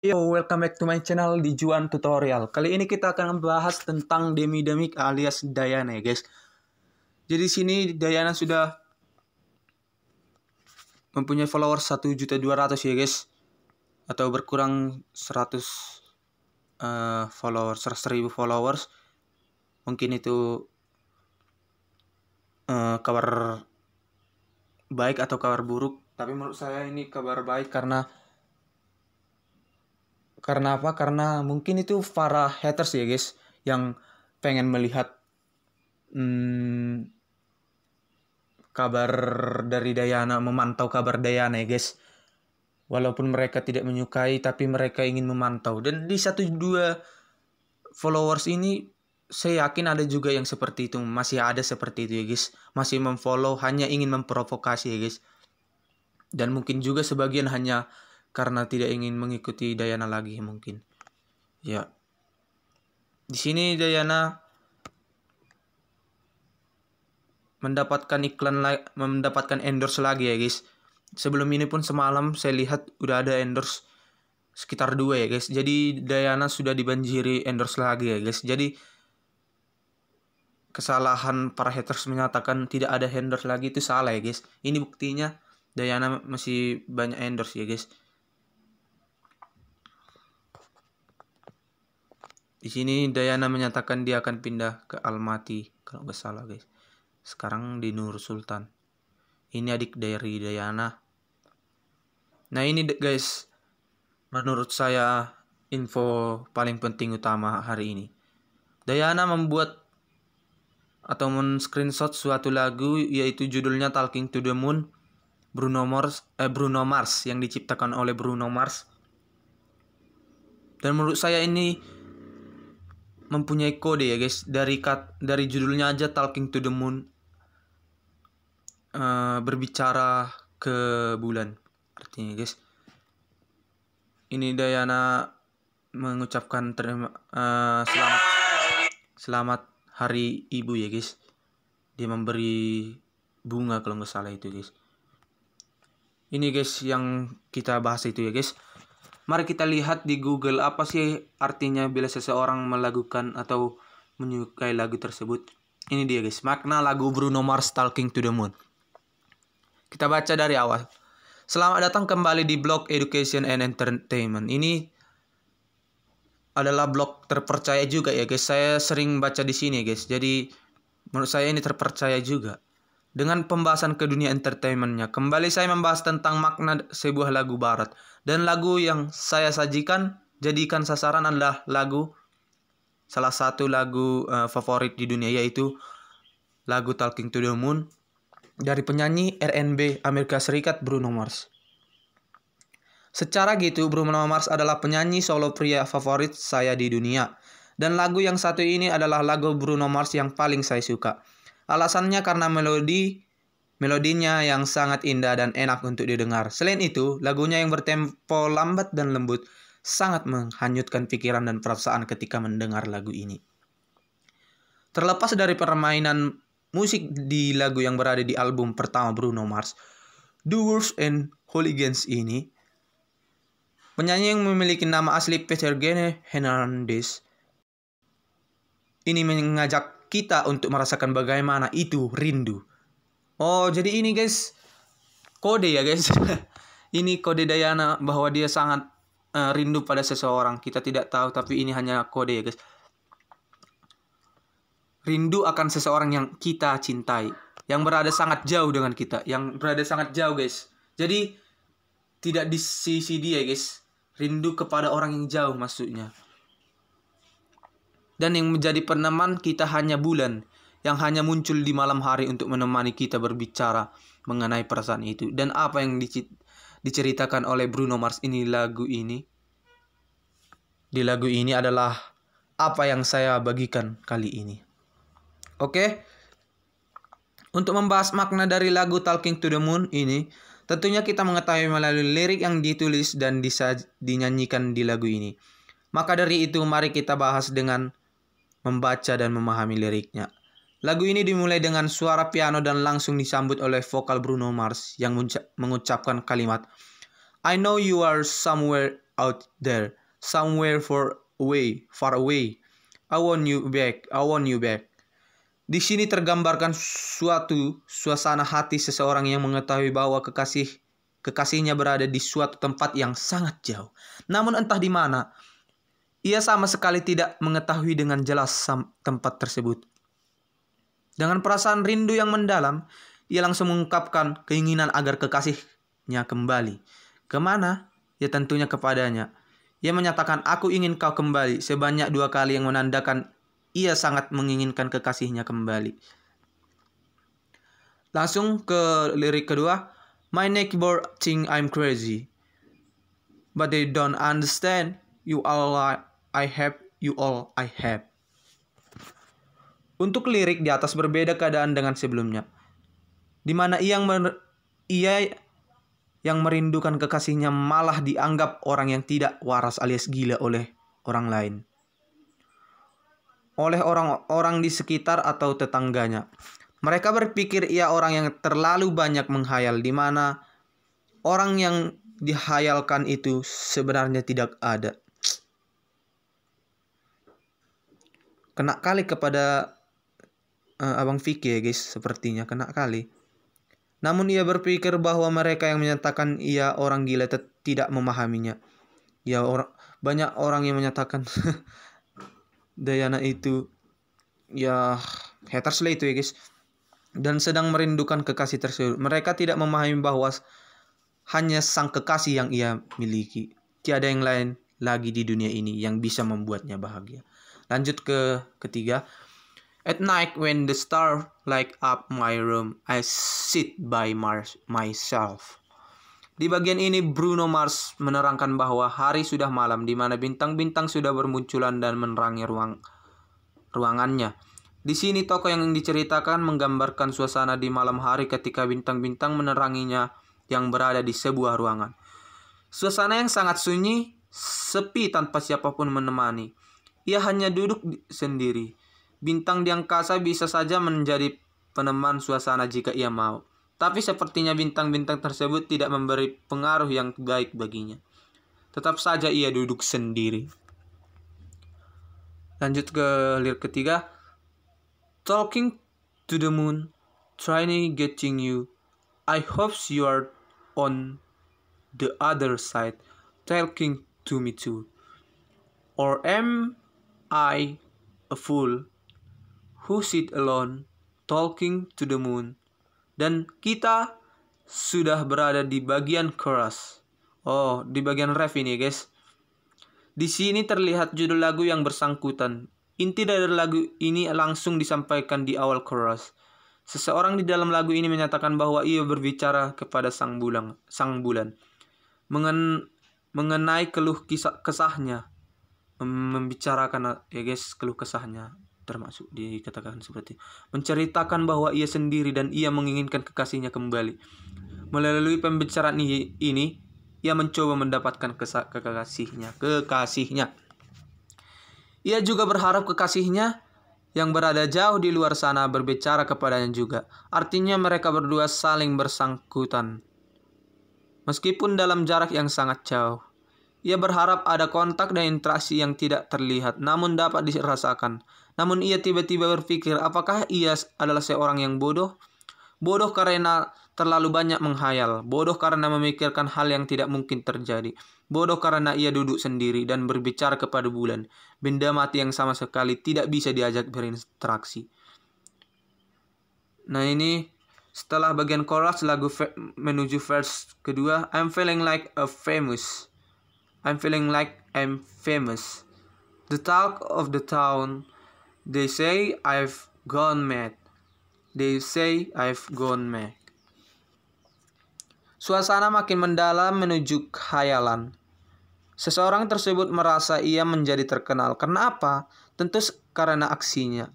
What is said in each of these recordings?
Yo, welcome back to my channel di Juan Tutorial. Kali ini kita akan membahas tentang Demi Demik alias Diana ya guys. Jadi sini Diana sudah mempunyai followers 1.200.000 ya guys. Atau berkurang 100 followers, 100.000 followers. Mungkin itu kabar baik atau kabar buruk. Tapi menurut saya ini kabar baik karena apa? Karena mungkin itu para haters ya guys yang pengen melihat kabar dari Diana, memantau kabar Diana ya guys. Walaupun mereka tidak menyukai tapi mereka ingin memantau. Dan di 1-2 followers ini saya yakin ada juga yang seperti itu. Masih ada seperti itu ya guys. Masih memfollow hanya ingin memprovokasi ya guys. Dan mungkin juga sebagian hanya karena tidak ingin mengikuti Diana lagi mungkin. Ya. Di sini Diana mendapatkan mendapatkan endorse lagi ya guys. Sebelum ini pun semalam saya lihat udah ada endorse sekitar 2 ya guys. Jadi Diana sudah dibanjiri endorse lagi ya guys. Jadi kesalahan para haters menyatakan tidak ada endorse lagi itu salah ya guys. Ini buktinya Diana masih banyak endorse ya guys. Di sini Diana menyatakan dia akan pindah ke Almaty kalau nggak salah guys. Sekarang di Nur Sultan. Ini adik dari Diana. Nah ini guys, menurut saya info paling penting utama hari ini. Diana membuat atau men-screenshot suatu lagu yaitu judulnya Talking to the Moon Bruno Mars yang diciptakan oleh Bruno Mars. Dan menurut saya ini mempunyai kode ya guys. Dari judulnya aja Talking to the Moon, berbicara ke bulan artinya guys. Ini Diana mengucapkan selamat Hari Ibu ya guys. Dia memberi bunga kalau nggak salah itu guys. Ini guys yang kita bahas itu ya guys. Mari kita lihat di Google apa sih artinya bila seseorang melakukan atau menyukai lagu tersebut. Ini dia guys, makna lagu Bruno Mars Talking to the Moon. Kita baca dari awal. Selamat datang kembali di blog Education and Entertainment. Ini adalah blog terpercaya juga ya guys. Saya sering baca di sini guys. Jadi menurut saya ini terpercaya juga. Dengan pembahasan ke dunia entertainmentnya. Kembali saya membahas tentang makna sebuah lagu barat. Dan lagu yang saya jadikan sasaran adalah salah satu lagu favorit di dunia, yaitu lagu Talking to the Moon dari penyanyi R&B Amerika Serikat Bruno Mars. Secara gitu, Bruno Mars adalah penyanyi solo pria favorit saya di dunia. Dan lagu yang satu ini adalah lagu Bruno Mars yang paling saya suka. Alasannya karena melodinya yang sangat indah dan enak untuk didengar. Selain itu, lagunya yang bertempo lambat dan lembut sangat menghanyutkan pikiran dan perasaan ketika mendengar lagu ini. Terlepas dari permainan musik di lagu yang berada di album pertama Bruno Mars, Doers and Hooligans ini, penyanyi yang memiliki nama asli Peter Gene Hernandez ini mengajak kita untuk merasakan bagaimana itu rindu. Oh, jadi ini guys, kode ya guys. Ini kode Diana bahwa dia sangat rindu pada seseorang. Kita tidak tahu, tapi ini hanya kode ya guys. Rindu akan seseorang yang kita cintai, yang berada sangat jauh dengan kita, yang berada sangat jauh guys. Jadi tidak di sisi dia guys. Rindu kepada orang yang jauh maksudnya. Dan yang menjadi peneman kita hanya bulan, yang hanya muncul di malam hari untuk menemani kita berbicara mengenai perasaan itu. Dan apa yang diceritakan oleh Bruno Mars ini, di lagu ini adalah apa yang saya bagikan kali ini. Oke. Untuk membahas makna dari lagu Talking to the Moon ini, tentunya kita mengetahui melalui lirik yang ditulis dan dinyanyikan di lagu ini. Maka dari itu mari kita bahas dengan membaca dan memahami liriknya. Lagu ini dimulai dengan suara piano dan langsung disambut oleh vokal Bruno Mars yang mengucapkan kalimat I know you are somewhere out there, somewhere far away. I want you back, I want you back. Di sini tergambarkan suatu suasana hati seseorang yang mengetahui bahwa kekasihnya berada di suatu tempat yang sangat jauh. Namun entah di mana, ia sama sekali tidak mengetahui dengan jelas tempat tersebut. Dengan perasaan rindu yang mendalam, ia langsung mengungkapkan keinginan agar kekasihnya kembali. Kemana? Ya tentunya kepadanya. Ia menyatakan, aku ingin kau kembali, sebanyak 2 kali yang menandakan ia sangat menginginkan kekasihnya kembali. Langsung ke lirik kedua. My neighbor think I'm crazy, but they don't understand. You all I have, you all I have. Untuk lirik di atas berbeda keadaan dengan sebelumnya, di mana ia yang merindukan kekasihnya malah dianggap orang yang tidak waras alias gila oleh orang lain, oleh orang-orang di sekitar atau tetangganya. Mereka berpikir ia orang yang terlalu banyak menghayal, di mana orang yang dihayalkan itu sebenarnya tidak ada. Kena kali kepada Abang Vicky ya guys, sepertinya kena kali. Namun ia berpikir bahwa mereka yang menyatakan ia orang gila tidak memahaminya. Ya banyak orang yang menyatakan Diana itu ya haters lah itu ya guys, dan sedang merindukan kekasih tersebut. Mereka tidak memahami bahwa hanya sang kekasih yang ia miliki. Tiada yang lain lagi di dunia ini yang bisa membuatnya bahagia. Lanjut ke ketiga. At night when the stars light up my room, I sit by myself. Di bagian ini Bruno Mars menerangkan bahwa hari sudah malam, di mana bintang-bintang sudah bermunculan dan menerangi ruangannya. Di sini tokoh yang diceritakan menggambarkan suasana di malam hari ketika bintang-bintang meneranginya yang berada di sebuah ruangan. Suasana yang sangat sunyi, sepi tanpa siapapun menemani. Ia hanya duduk sendiri. Bintang di angkasa bisa saja menjadi peneman suasana jika ia mau. Tapi sepertinya bintang-bintang tersebut tidak memberi pengaruh yang baik baginya. Tetap saja ia duduk sendiri. Lanjut ke lirik ketiga. Talking to the moon, trying getting you. I hope you are on the other side, talking to me too. Or am I a fool who sit alone, talking to the moon? Dan kita sudah berada di bagian chorus. Oh, di bagian ref ini guys. Di sini terlihat judul lagu yang bersangkutan. Inti dari lagu ini langsung disampaikan di awal chorus. Seseorang di dalam lagu ini menyatakan bahwa ia berbicara kepada sang bulan mengenai keluh kesahnya. Membicarakan ya guys, keluh kesahnya termasuk dikatakan seperti menceritakan bahwa ia sendiri dan ia menginginkan kekasihnya kembali. Melalui pembicaraan ini ia mencoba mendapatkan kekasihnya. Ia juga berharap kekasihnya yang berada jauh di luar sana berbicara kepadanya juga. Artinya mereka berdua saling bersangkutan meskipun dalam jarak yang sangat jauh. Ia berharap ada kontak dan interaksi yang tidak terlihat namun dapat dirasakan. Namun ia tiba-tiba berpikir, apakah ia adalah seorang yang bodoh? Bodoh karena terlalu banyak menghayal. Bodoh karena memikirkan hal yang tidak mungkin terjadi. Bodoh karena ia duduk sendiri dan berbicara kepada bulan. Benda mati yang sama sekali tidak bisa diajak berinteraksi. Nah ini setelah bagian chorus lagu menuju verse kedua. I'm feeling like I'm famous. The talk of the town. They say I've gone mad. Suasana makin mendalam menuju khayalan. Seseorang tersebut merasa ia menjadi terkenal. Kenapa? Tentu karena aksinya.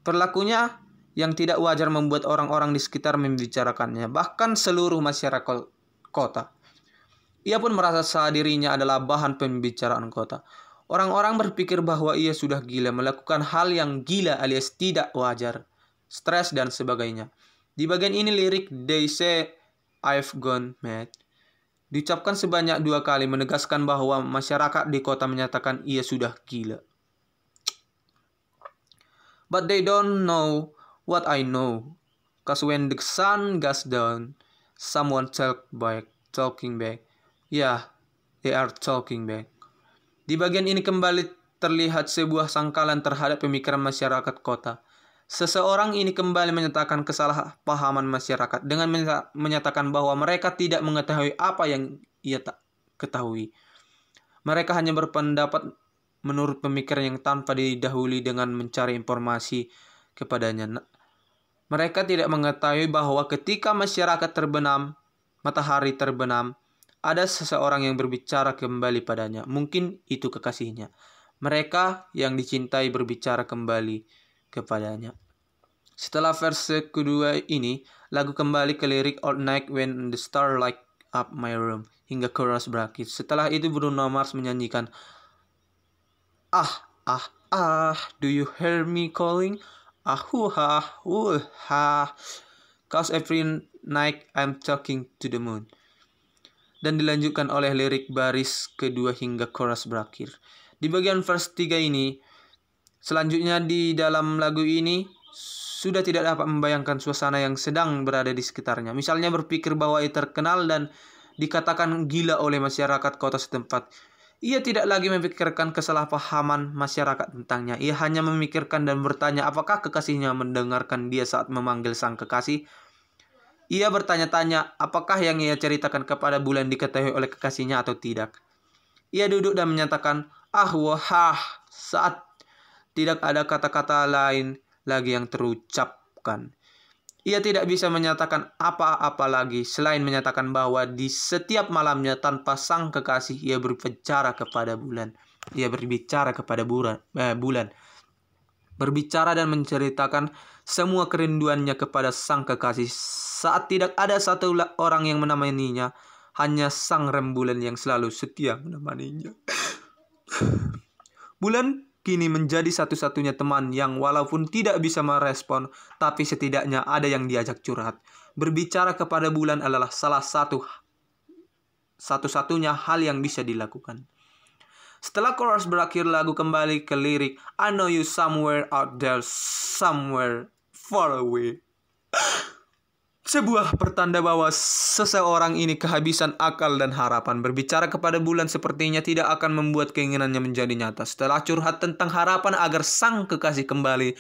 Perilakunya yang tidak wajar membuat orang-orang di sekitar membicarakannya. Bahkan seluruh masyarakat kota. Ia pun merasa dirinya adalah bahan pembicaraan kota. Orang-orang berpikir bahwa ia sudah gila, melakukan hal yang gila alias tidak wajar, stres dan sebagainya. Di bagian ini lirik They say I've gone mad. diucapkan sebanyak 2 kali, menegaskan bahwa masyarakat di kota menyatakan ia sudah gila. But they don't know what I know. Cause when the sun goes down, someone talking back. Yeah, they are talking back. Di bagian ini kembali terlihat sebuah sangkalan terhadap pemikiran masyarakat kota. Seseorang ini kembali menyatakan kesalahpahaman masyarakat dengan menyatakan bahwa mereka tidak mengetahui apa yang ia tak ketahui. Mereka hanya berpendapat menurut pemikiran yang tanpa didahului dengan mencari informasi kepadanya. Mereka tidak mengetahui bahwa ketika masyarakat terbenam, matahari terbenam, ada seseorang yang berbicara kembali padanya. Mungkin itu kekasihnya. Mereka yang dicintai berbicara kembali kepadanya. Setelah verse kedua ini, lagu kembali ke lirik All Night When the Star Light Up My Room hingga chorus berakhir. Setelah itu Bruno Mars menyanyikan do you hear me calling? Cause every night I'm talking to the moon. Dan dilanjutkan oleh lirik baris kedua hingga chorus berakhir. Di bagian verse 3 ini, selanjutnya di dalam lagu ini, sudah tidak dapat membayangkan suasana yang sedang berada di sekitarnya. Misalnya berpikir bahwa ia terkenal dan dikatakan gila oleh masyarakat kota setempat. Ia tidak lagi memikirkan kesalahpahaman masyarakat tentangnya. Ia hanya memikirkan dan bertanya apakah kekasihnya mendengarkan dia saat memanggil sang kekasih. Ia bertanya-tanya apakah yang ia ceritakan kepada bulan diketahui oleh kekasihnya atau tidak. Ia duduk dan menyatakan saat tidak ada kata-kata lain lagi yang terucapkan. Ia tidak bisa menyatakan apa-apa lagi selain menyatakan bahwa di setiap malamnya tanpa sang kekasih ia berbicara kepada bulan. Ia berbicara kepada bulan. Berbicara dan menceritakan semua kerinduannya kepada sang kekasih saat tidak ada satu orang yang menemaninya, hanya sang rembulan yang selalu setia menemaninya. Bulan kini menjadi satu-satunya teman yang walaupun tidak bisa merespon, tapi setidaknya ada yang diajak curhat. Berbicara kepada bulan adalah salah satu-satunya hal yang bisa dilakukan. Setelah chorus berakhir, lagu kembali ke lirik I know you somewhere out there, somewhere far away. Sebuah pertanda bahwa seseorang ini kehabisan akal dan harapan. Berbicara kepada bulan sepertinya tidak akan membuat keinginannya menjadi nyata. Setelah curhat tentang harapan agar sang kekasih kembali,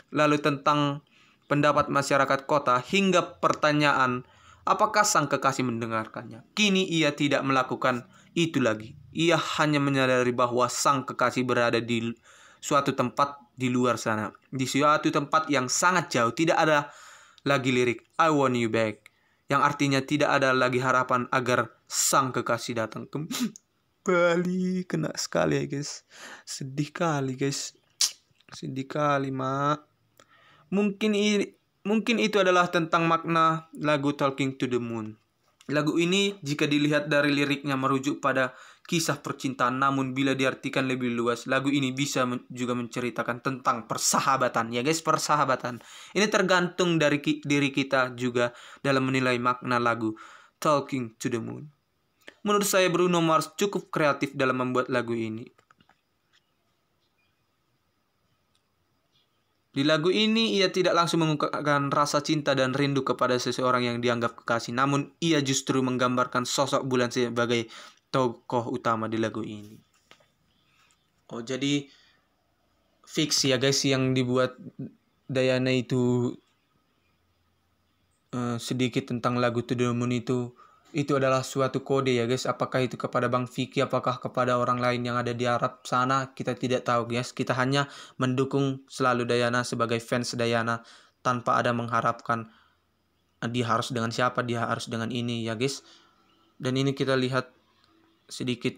lalu tentang pendapat masyarakat kota, hingga pertanyaan apakah sang kekasih mendengarkannya. Kini ia tidak melakukan itu lagi. Ia hanya menyadari bahwa sang kekasih berada di suatu tempat di luar sana. Di suatu tempat yang sangat jauh. Tidak ada lagi lirik I want you back, yang artinya tidak ada lagi harapan agar sang kekasih datang kembali. Kena sekali ya guys. Sedih kali guys. Sedih kali mak. Mungkin itu adalah tentang makna lagu Talking to the Moon. Lagu ini jika dilihat dari liriknya merujuk pada kisah percintaan, namun bila diartikan lebih luas, lagu ini bisa juga menceritakan tentang persahabatan. Ya guys, persahabatan. Ini tergantung dari diri kita juga dalam menilai makna lagu Talking to the Moon. Menurut saya Bruno Mars cukup kreatif dalam membuat lagu ini. Di lagu ini ia tidak langsung mengungkapkan rasa cinta dan rindu kepada seseorang yang dianggap kekasih, namun ia justru menggambarkan sosok bulan sebagai tokoh utama di lagu ini. Oh, jadi fix ya guys, yang dibuat Diana itu sedikit tentang lagu To The Moon itu adalah suatu kode ya guys. Apakah itu kepada Bang Vicky, apakah kepada orang lain yang ada di Arab sana, kita tidak tahu guys. Kita hanya mendukung selalu Diana sebagai fans Diana tanpa ada mengharapkan dia harus dengan siapa, dia harus dengan ini ya guys. Dan ini kita lihat sedikit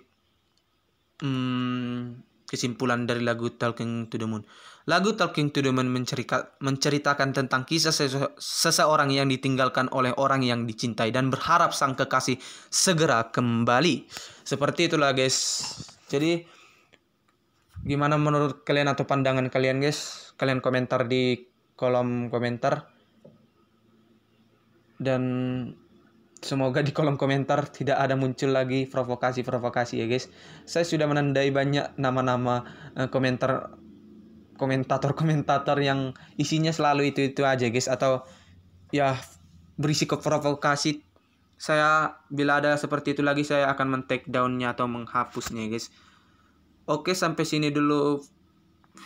kesimpulan dari lagu Talking to the Moon. Lagu Talking to the Moon menceritakan tentang kisah seseorang yang ditinggalkan oleh orang yang dicintai dan berharap sang kekasih segera kembali. Seperti itulah guys. Jadi gimana menurut kalian atau pandangan kalian guys? Kalian komentar di kolom komentar. Dan Semoga di kolom komentar tidak ada muncul lagi provokasi-provokasi ya guys. Saya sudah menandai banyak nama-nama komentator yang isinya selalu itu aja guys, atau ya berisi provokasi. Saya bila ada seperti itu lagi saya akan men-take down-nya atau menghapusnya guys. Oke, sampai sini dulu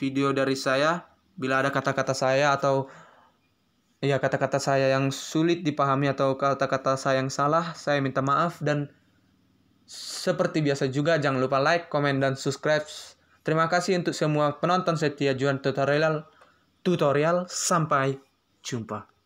video dari saya. Bila ada kata-kata saya atau ya kata-kata saya yang sulit dipahami atau kata-kata saya yang salah, saya minta maaf. Dan seperti biasa juga jangan lupa like, komen, dan subscribe. Terima kasih untuk semua penonton setia Juan Tutorial. Sampai jumpa.